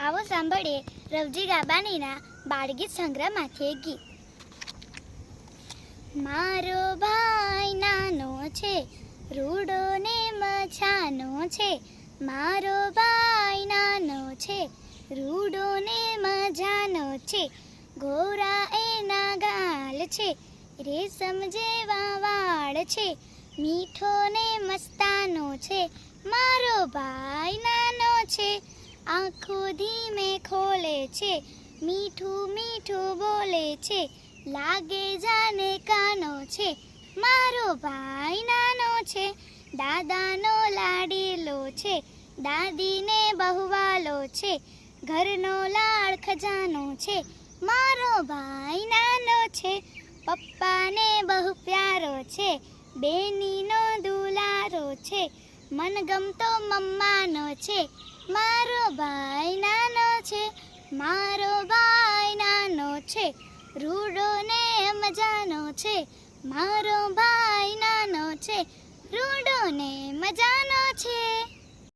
આવો સાંભળીએ રવજી ગાબાણીના બાળગીત સંગ્રહમાંથી એક ગીત. મારો ભાઈ નાનો છે, રૂડો ને મજાનો છે. મારો ભાઈ નાનો છે, રૂડો ને મજાનો છે. ગોરા એના ગાલ છે, રેશમ જેવા વાળ છે. મીઠો ને મસ્તાનો છે, મારો ભાઈ નાનો છે. આંખો ધીમે ખોલે છે, મીઠું મીઠું બોલે છે. લાગે જાને કાનો છે, મારો ભાઈ નાનો છે. દાદાનો લાડીલો છે, દાદીને બહુવાલો છે. ઘરનો લાડ ખજાનો છે, મારો ભાઈ નાનો છે. પપ્પાને બહુ પ્યારો છે, બેનીનો દુલારો છે. મનગમતો મમ્માનો છે, મારો ભાઈ નાનો છે. મારો ભાઈ નાનો છે, રૂડો ને મજાનો છે. મારો ભાઈ નાનો છે, રૂડો ને મજાનો છે.